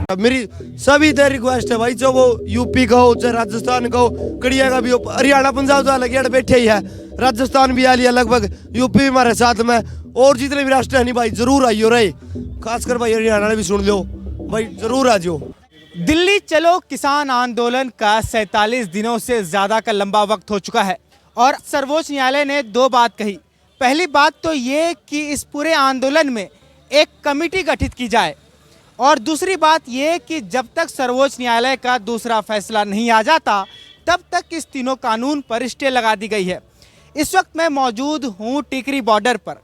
मेरी सभी तरह रिक्वेस्ट है भाई, जो वो यूपी का हो चाहे राजस्थान का हो, कड़िया का भी हो, हरियाणा पंजाब तो अलग ही बैठे ही है, राजस्थान भी आ लिया लगभग, यूपी भी हमारे साथ में, और जितने भी राष्ट्र है नहीं भाई जरूर आइयो रहे, खासकर भाई हरियाणा ने भी सुन लो भाई, जरूर आ जाओ। दिल्ली चलो किसान आंदोलन का 47 दिनों से ज़्यादा का लंबा वक्त हो चुका है और सर्वोच्च न्यायालय ने दो बात कही। पहली बात तो ये कि इस पूरे आंदोलन में एक कमेटी गठित की जाए और दूसरी बात ये कि जब तक सर्वोच्च न्यायालय का दूसरा फैसला नहीं आ जाता तब तक इस तीनों कानून पर स्टे लगा दी गई है। इस वक्त मैं मौजूद हूँ टिकरी बॉर्डर पर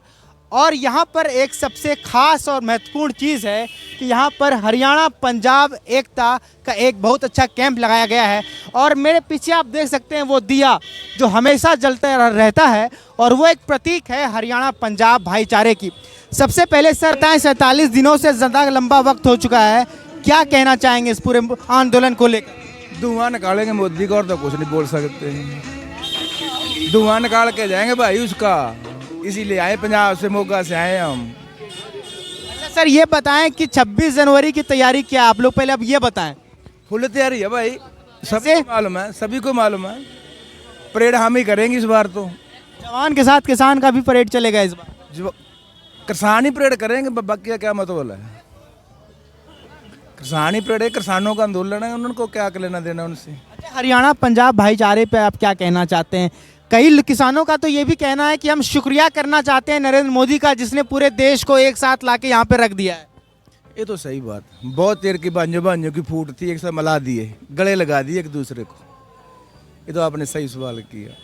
और यहाँ पर एक सबसे खास और महत्वपूर्ण चीज़ है कि यहाँ पर हरियाणा पंजाब एकता का एक बहुत अच्छा कैंप लगाया गया है और मेरे पीछे आप देख सकते हैं वो दिया जो हमेशा जलता रहता है और वो एक प्रतीक है हरियाणा पंजाब भाईचारे की। सबसे पहले सर बताएं, 47 दिनों से ज़्यादा लंबा वक्त हो चुका है, क्या कहना चाहेंगे इस पूरे आंदोलन को लेकर? धुआं निकालेंगे मोदी का और तो कुछ नहीं बोल सकते, धुआं निकाल के जाएंगे भाई उसका, इसीलिए आए पंजाब से, मोगा से आए हम। अच्छा सर ये बताएं कि 26 जनवरी की तैयारी क्या आप लोग, पहले अब ये बताएं। फुल तैयारी है भाई, सभी को मालूम है, सभी को मालूम है, परेड हम ही करेंगे इस बार तो। जवान के साथ किसान का भी परेड चलेगा इस बार? जो किसान ही परेड करेंगे, बाकी का क्या मतलब है, किसान ही परेड है, किसानों का आंदोलन है, उनको क्या लेना देना उनसे। अच्छा हरियाणा पंजाब भाईचारे पे आप क्या कहना चाहते हैं? कई किसानों का तो ये भी कहना है कि हम शुक्रिया करना चाहते हैं नरेंद्र मोदी का जिसने पूरे देश को एक साथ लाके यहाँ पे रख दिया है। ये तो सही बात, बहुत देर की बांझों की फूट थी, एक साथ मिला दिए, गले लगा दिए एक दूसरे को, ये तो आपने सही सवाल किया।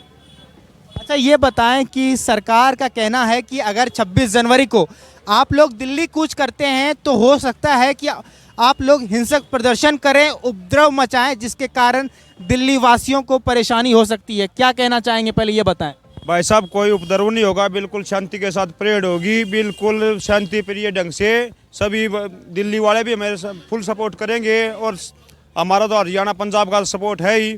अच्छा ये बताएं कि सरकार का कहना है कि अगर 26 जनवरी को आप लोग दिल्ली कूच करते हैं तो हो सकता है कि आप लोग हिंसक प्रदर्शन करें, उपद्रव मचाएं, जिसके कारण दिल्ली वासियों को परेशानी हो सकती है। क्या कहना चाहेंगे, पहले ये बताएं। भाई साहब कोई उपद्रव नहीं होगा, बिल्कुल शांति के साथ परेड होगी, बिल्कुल शांति प्रिय ढंग से, सभी दिल्ली वाले भी हमें फुल सपोर्ट करेंगे और हमारा तो हरियाणा पंजाब का सपोर्ट है ही,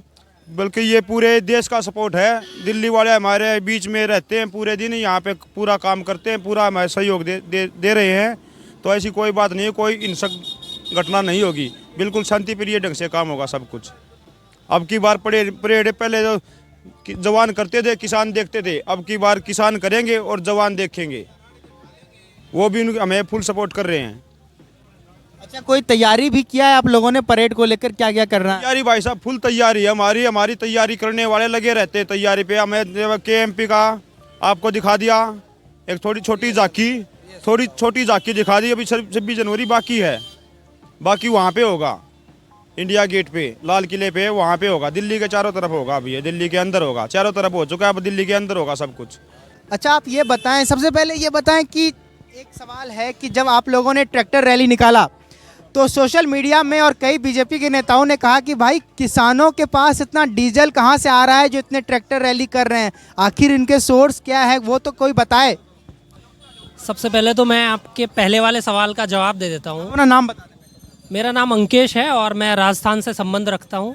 बल्कि ये पूरे देश का सपोर्ट है। दिल्ली वाले हमारे बीच में रहते हैं पूरे दिन, यहाँ पे पूरा काम करते हैं, पूरा हमें सहयोग दे रहे हैं, तो ऐसी कोई बात नहीं है, कोई हिंसक घटना नहीं होगी, बिल्कुल शांति प्रिय ढंग से काम होगा सब कुछ। अब की बार परेड पहले जो जवान करते थे किसान देखते थे, अब की बार किसान करेंगे और जवान देखेंगे, वो भी हमें फुल सपोर्ट कर रहे हैं। अच्छा कोई तैयारी भी किया है आप लोगों ने परेड को लेकर, क्या क्या कर रहा है? तैयारी भाई साहब फुल तैयारी है हमारी तैयारी करने वाले लगे रहते हैं तैयारी पे। हमें KMP का आपको दिखा दिया, एक थोड़ी छोटी झांकी दिखा दी, अभी 26 जनवरी बाकी है, बाकी वहाँ पे होगा इंडिया गेट पे, लाल किले पे, वहाँ पे होगा, दिल्ली के चारों तरफ होगा, अभी है दिल्ली के अंदर होगा, चारों तरफ हो चुका है, अब दिल्ली के अंदर होगा सब कुछ। अच्छा आप ये बताएं, सबसे पहले ये बताएं कि एक सवाल है कि जब आप लोगों ने ट्रैक्टर रैली निकाला तो सोशल मीडिया में और कई बीजेपी के नेताओं ने कहा कि भाई किसानों के पास इतना डीजल कहाँ से आ रहा है जो इतने ट्रैक्टर रैली कर रहे हैं, आखिर इनके सोर्स क्या है वो तो कोई बताए। सबसे पहले तो मैं आपके पहले वाले सवाल का जवाब दे देता हूँ। अपना नाम बता। मेरा नाम अंकेश है और मैं राजस्थान से संबंध रखता हूँ।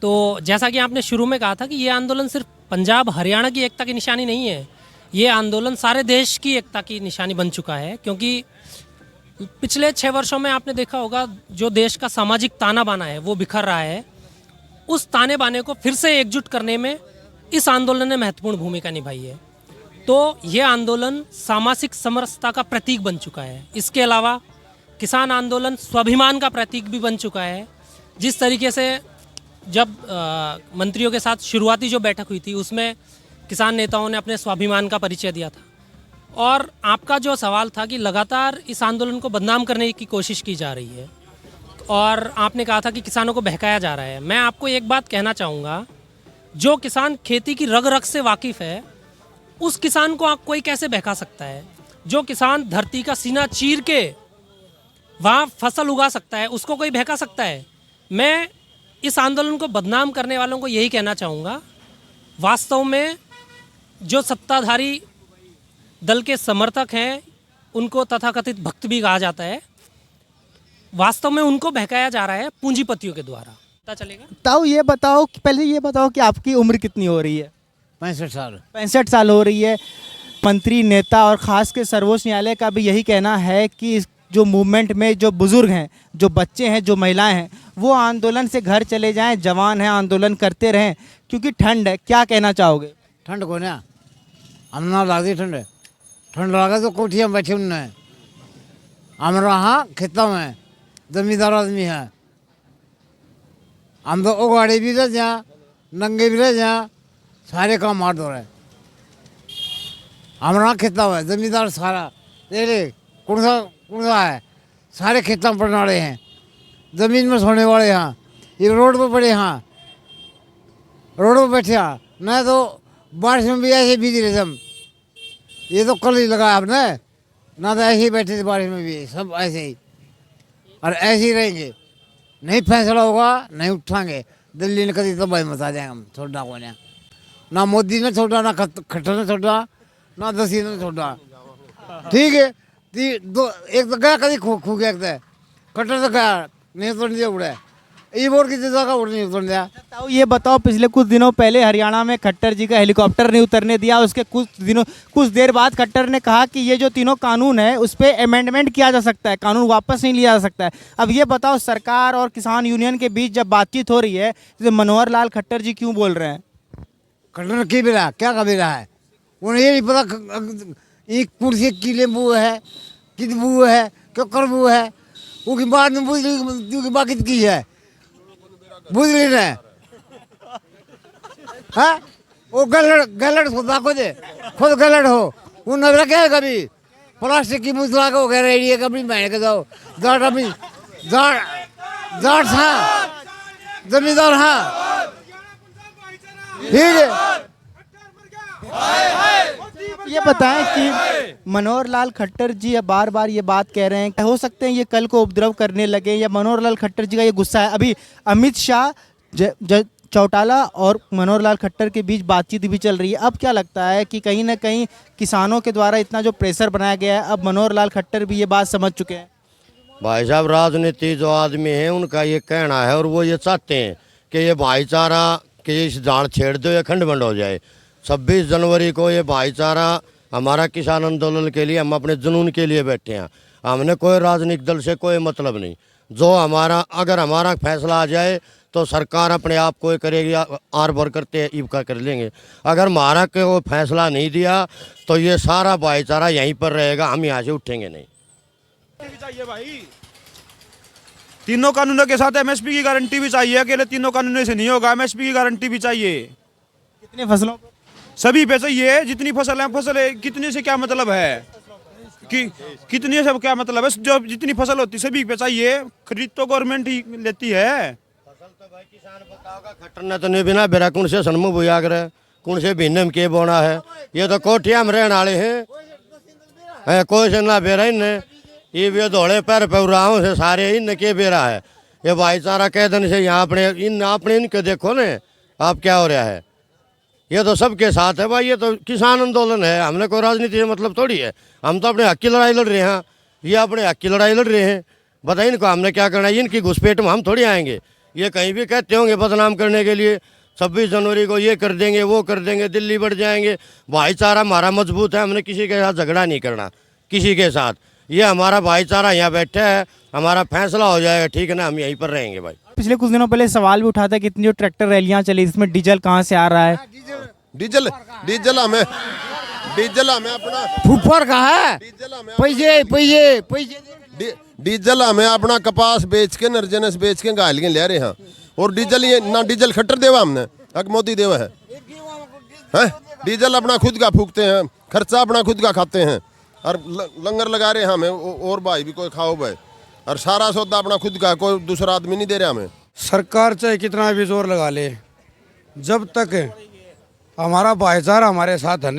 तो जैसा कि आपने शुरू में कहा था कि ये आंदोलन सिर्फ पंजाब हरियाणा की एकता की निशानी नहीं है, ये आंदोलन सारे देश की एकता की निशानी बन चुका है, क्योंकि पिछले 6 वर्षों में आपने देखा होगा जो देश का सामाजिक ताना बाना है वो बिखर रहा है, उस ताने बाने को फिर से एकजुट करने में इस आंदोलन ने महत्वपूर्ण भूमिका निभाई है। तो ये आंदोलन सामाजिक समरसता का प्रतीक बन चुका है। इसके अलावा किसान आंदोलन स्वाभिमान का प्रतीक भी बन चुका है। जिस तरीके से जब मंत्रियों के साथ शुरुआती जो बैठक हुई थी उसमें किसान नेताओं ने अपने स्वाभिमान का परिचय दिया था, और आपका जो सवाल था कि लगातार इस आंदोलन को बदनाम करने की कोशिश की जा रही है और आपने कहा था कि किसानों को बहकाया जा रहा है। मैं आपको एक बात कहना चाहूँगा, जो किसान खेती की रग रग से वाकिफ़ है उस किसान को कोई कैसे बहका सकता है? जो किसान धरती का सीना चीर के वहाँ फसल उगा सकता है उसको कोई बहका सकता है? मैं इस आंदोलन को बदनाम करने वालों को यही कहना चाहूँगा, वास्तव में जो सत्ताधारी दल के समर्थक हैं उनको तथाकथित भक्त भी कहा जाता है, वास्तव में उनको बहकाया जा रहा है पूंजीपतियों के द्वारा। पता चलेगा। ताऊ ये बताओ कि पहले ये बताओ कि आपकी उम्र कितनी हो रही है? 65 साल। 65 साल हो रही है। मंत्री नेता और खास के सर्वोच्च न्यायालय का भी यही कहना है कि जो मूवमेंट में जो बुज़ुर्ग हैं, जो बच्चे हैं, जो महिलाएं हैं, वो आंदोलन से घर चले जाएं, जवान हैं आंदोलन करते रहें क्योंकि ठंड है। क्या कहना चाहोगे? ठंड को ना हम ना लगती ठंड ठंड लगे तो कोठिया में बैठे उन्हें हमारा हाँ खेतों में जमींदार आदमी है हम तो उगाड़े भी रह जा नंगे भी रह जा सारे काम मार दो रहे हमारा खेता हुआ है जमींदार सारा तेरे कौन सा है सारे खेतों पर नाड़े हैं ज़मीन में सोने वाले यहाँ ये रोड पर पड़े यहाँ रोड पर बैठे यहाँ नहीं तो बारिश में भी ऐसे बिजी रहे हम ये तो कल ही लगाया आपने ना तो ऐसे ही बैठे थे बारिश में भी सब ऐसे ही और ऐसे ही रहेंगे नहीं फैसला होगा नहीं उठाएंगे दिल्ली ने कभी तबाही मचा जाएंगे हम छोड़ा को ना मोदी ने छोड़ा ना खट्टर ने छोड़ा ना दसी ने छोड़ा ठीक है एक तो गया कभी खू गया खट्टर तो गया नहीं उतर दिया उड़ा ये बोर्ड की जगह उड़ नहीं उतर दिया। तो ये बताओ पिछले कुछ दिनों पहले हरियाणा में खट्टर जी का हेलीकॉप्टर नहीं उतरने दिया, उसके कुछ देर बाद खट्टर ने कहा कि ये जो तीनों कानून है उस पर अमेंडमेंट किया जा सकता है, कानून वापस नहीं लिया जा सकता है। अब ये बताओ सरकार और किसान यूनियन के बीच जब बातचीत हो रही है तो मनोहर लाल खट्टर जी क्यों बोल रहे हैं? खट्टर की भी रहा क्या कभी रहा है उन्हें ये नहीं पता एक कुर्सी की लेबू है कित बू है क्यों कर बू है वो की बात में बुझ बाकी की है बुझ रही ने हाँ वो गलड़ खुदा खुद गलड़ हो वो नजर क्या है कभी प्लास्टिक की मुद्रा को कह रही है कभी मैं के जाओ जाट अभी जाट हाँ जमींदार हाँ ठीक है। ये बताएं कि मनोहर लाल खट्टर जी अब बार बार ये बात कह रहे हैं, हो सकते हैं ये कल को उपद्रव करने लगे या मनोहर लाल खट्टर जी का ये गुस्सा है। अभी अमित शाह चौटाला और मनोहर लाल खट्टर के बीच बातचीत भी चल रही है। अब क्या लगता है कि कहीं ना कहीं किसानों के द्वारा इतना जो प्रेशर बनाया गया है अब मनोहर लाल खट्टर भी ये बात समझ चुके हैं? भाई साहब राजनीति जो आदमी है उनका ये कहना है और वो ये चाहते हैं कि ये भाईचारा कि इस जान छेड़ दो या खंड हो जाए। 26 जनवरी को ये भाईचारा हमारा किसान आंदोलन के लिए हम अपने जुनून के लिए बैठे हैं। हमने कोई राजनीतिक दल से कोई मतलब नहीं। जो अगर हमारा फैसला आ जाए तो सरकार अपने आप को करेगी आर भर करते इबका कर लेंगे। अगर हमारा को फैसला नहीं दिया तो ये सारा भाईचारा यहीं पर रहेगा, हम यहाँ से उठेंगे नहीं। चाहिए भाई तीनों कानूनों के साथ एमएसपी की गारंटी भी चाहिए। अकेले तीनों कानूनों से नहीं होगा, एमएसपी की गारंटी भी चाहिए। कितने फसलों पर? सभी पे चाहिए। जितनी फसल है फसल है, कितने से क्या मतलब है कि कितने से क्या मतलब है। जो जितनी फसल होती सभी पे चाहिए। खरीद तो गवर्नमेंट ही लेती है। खट्टर ने तो नहीं बिना बेरा कौन से सन्मुख भुया करे कौन से भिन्न के बोना है। ये तो कोठिया में रहने वाले हैं कोई से ना बेरा इन ये भी दौड़े पैर पौराओं से सारे इन के बेरा है। ये भाईचारा कह दिन से यहाँ अपने इनके देखो न आप क्या हो रहा है। ये तो सबके साथ है भाई। ये तो किसान आंदोलन है। हमने कोई राजनीति से मतलब थोड़ी है। हम तो अपने हक की लड़ाई लड़ रहे हैं। ये अपने हक की लड़ाई लड़ रहे हैं। बताइए इनको हमने क्या करना है। इनकी घुसपेट में हम थोड़ी आएंगे। ये कहीं भी कहते होंगे बदनाम करने के लिए 26 जनवरी को ये कर देंगे वो कर देंगे, दिल्ली बढ़ जाएंगे। भाईचारा हमारा मजबूत है। हमने किसी के साथ झगड़ा नहीं करना किसी के साथ। ये हमारा भाईचारा यहाँ बैठा है, हमारा फैसला हो जाएगा ठीक है ना, हम यहीं पर रहेंगे भाई। पिछले कुछ दिनों पहले सवाल भी उठा था कि इतनी जो ट्रैक्टर रैलियां चली इसमें डीजल कहाँ से आ रहा है? डीजल हमें अपना फुफर का है पैसे डीजल हमें अपना कपास बेच के नरजनस बेच के गायल के ले रहे हैं। और डीजल ये ना डीजल खट्टर देवा हमने हक मोदी देवा है। डीजल अपना खुद का फूकते हैं, खर्चा अपना खुद का खाते हैं और लंगर लगा रहे हैं हमें। और भाई भी कोई खाओ भाई और सारा सौदा अपना खुद का, कोई दूसरा आदमी नहीं दे रहा हमें। सरकार चाहे कितना भी जोर लगा ले, जब तक हमारा भाईचारा हमारे साथ है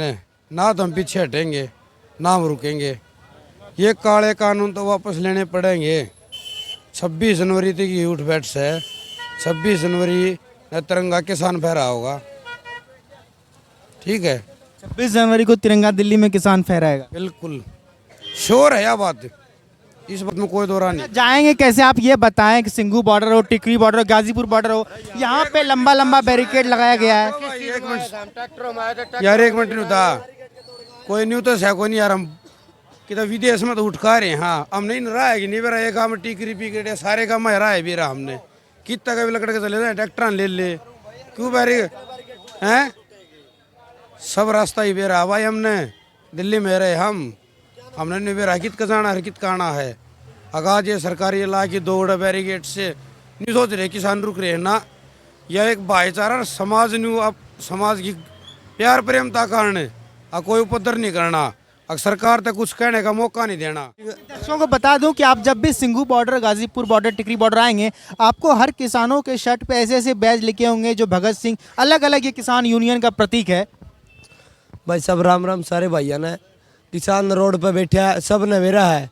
ना तो हम पीछे हटेंगे ना हम रुकेंगे। ये काले कानून तो वापस लेने पड़ेंगे। 26 जनवरी तक की उठ बैठ से 26 जनवरी तिरंगा किसान फहरा होगा। ठीक है 26 जनवरी को तिरंगा दिल्ली में किसान फहराएगा। बिल्कुल श्योर है यह बात, इस बात में कोई दौरा नहीं। जाएंगे कैसे आप ये बताएं कि सिंघू बॉर्डर हो, टिकरी बॉर्डर हो, गाजीपुर बॉर्डर हो, यहाँ पे लंबा लंबा बैरिकेड लगाया गया है। यार एक मिनट नहीं होता, कोई नहीं होता कोई नहीं यार। हम कि तो विदेश में तो उठका रहे हैं। हाँ हम नहीं रहा है कि नहीं रहा, एक काम टिकरी पिकड़े सारे काम में रहा है भी रहा हमने कितना का भी लकड़ के चले जाए ट्रैक्टर ले ले क्यों बारी हैं सब रास्ता ही बेरा भाई हमने दिल्ली में रहे हमने नहीं बेरा कित का जाना है कित का आना है। अगाज ये सरकारी इलाके की दौड़ बैरिगेट से नहीं सोच रहे किसान रुक रहे हैं ना, यह एक भाईचारा समाज न्यू अब समाज की प्यार प्रेमता कारण कोई उपद्रव नहीं करना, सरकार तक कुछ कहने का मौका नहीं देना। दर्शकों को बता दूं कि आप जब भी सिंघू बॉर्डर, गाजीपुर बॉर्डर, टिकरी बॉर्डर आएंगे, आपको हर किसानों के शर्ट पे ऐसे ऐसे बैज लिखे होंगे जो भगत सिंह, अलग अलग ये किसान यूनियन का प्रतीक है। भाई सब राम राम सारे भाइयों ने, किसान रोड पे बैठे है, सब ने मेरा है।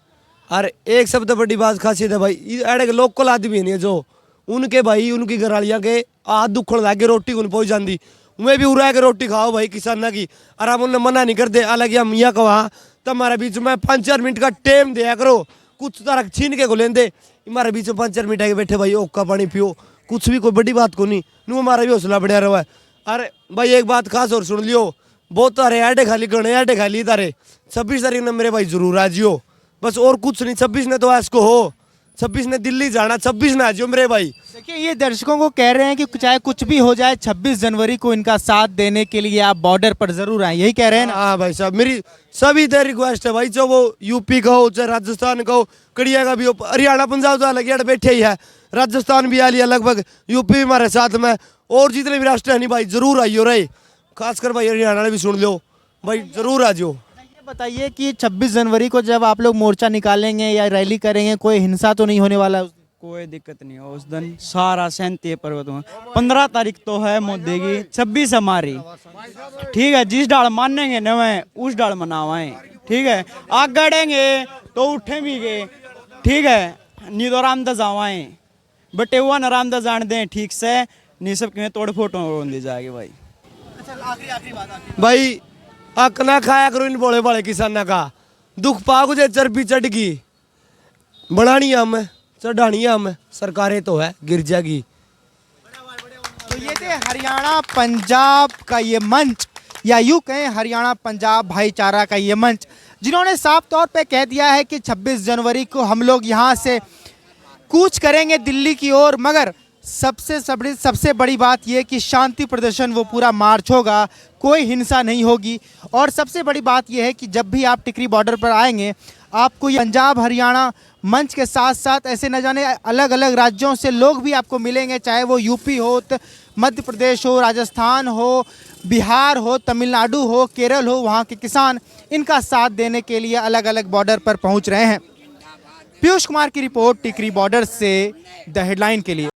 और एक सबसे बड़ी बात खासियत है भाई, अड़े के लोकल आदमी नहीं है जो उनके भाई उनकी घरालियाँ के हाथ दुखण लागे रोटी को पहुँच जाती, मैं भी उड़ा के रोटी खाओ भाई किसान की, और हम उन्हें मना नहीं करते। हालांकि हम यहाँ कहा तुम्हारे बीच में 5-4 मिनट का टाइम दिया करो, कुछ तरह छीन के को लेंदे हमारे बीच में 5-4 मिनट आके बैठे भाई ओका पानी पियो, कुछ भी कोई बड़ी बात को नहीं, नू हमारा भी हौसला बढ़िया रहा है। अरे भाई एक बात खास और सुन लियो, बहुत तारे आटे खाली गणे आटे खाली तारे 26 तारीख ने मेरे भाई जरूर आ जियो, बस और कुछ नहीं। 26 ने तो इसको हो, 26 ने दिल्ली जाना, 26 ने आ जियो मेरे भाई। देखिए ये दर्शकों को कह रहे हैं कि चाहे कुछ भी हो जाए 26 जनवरी को इनका साथ देने के लिए आप बॉर्डर पर जरूर आए, यही कह रहे हैं ना? हाँ भाई साहब, मेरी सभी तरह रिक्वेस्ट है भाई, चाहे वो यूपी का हो चाहे राजस्थान का हो, कड़िया का भी हो, हरियाणा पंजाब तो अलग यार बैठे ही है, राजस्थान भी आ लिया लगभग, यूपी भी हमारे साथ में, और जितने भी राष्ट्र है नहीं भाई जरूर आइयो रहे, खासकर भाई हरियाणा भी सुन लो भाई जरूर आ जाओ। ये बताइए कि 26 जनवरी को जब आप लोग मोर्चा निकालेंगे या रैली करेंगे, कोई हिंसा तो नहीं होने वाला? कोई दिक्कत नहीं हो उस दिन, सारा शांति पर्वत में। 15 तारीख तो है मोदी की, 26 हमारी, ठीक है। जिस डाल मानेंगे न मैं उस डाल मनावाएं, ठीक है। आग गड़ेंगे तो उठे भी गए, ठीक है, नहीं तो रामदास आवाएं, बटे हुआ न रामदास जान दें ठीक से, नहीं सब के तोड़ फोटो दी जाएगी भाई। भाई हक ना खाया करो इन बोले वाले किसाना का, दुख पाओ जे चर्बी चढ़ गई, बढ़ानी हम चढ़ानी हम, सरकारें तो है गिर जाएगी। तो ये थे हरियाणा पंजाब का ये मंच, या यूँ कहें हरियाणा पंजाब भाईचारा का ये मंच, जिन्होंने साफ तौर पे कह दिया है कि 26 जनवरी को हम लोग यहाँ से कूच करेंगे दिल्ली की ओर, मगर सबसे बड़ी बात यह कि शांति प्रदर्शन वो पूरा मार्च होगा, कोई हिंसा नहीं होगी। और सबसे बड़ी बात यह है कि जब भी आप टिकरी बॉर्डर पर आएंगे, आपको ये पंजाब हरियाणा मंच के साथ साथ ऐसे न जाने अलग अलग राज्यों से लोग भी आपको मिलेंगे, चाहे वो यूपी हो, मध्य प्रदेश हो, राजस्थान हो, बिहार हो, तमिलनाडु हो, केरल हो, वहाँ के किसान इनका साथ देने के लिए अलग अलग बॉर्डर पर पहुँच रहे हैं। पीयूष कुमार की रिपोर्ट टिकरी बॉर्डर से द हेडलाइन के लिए।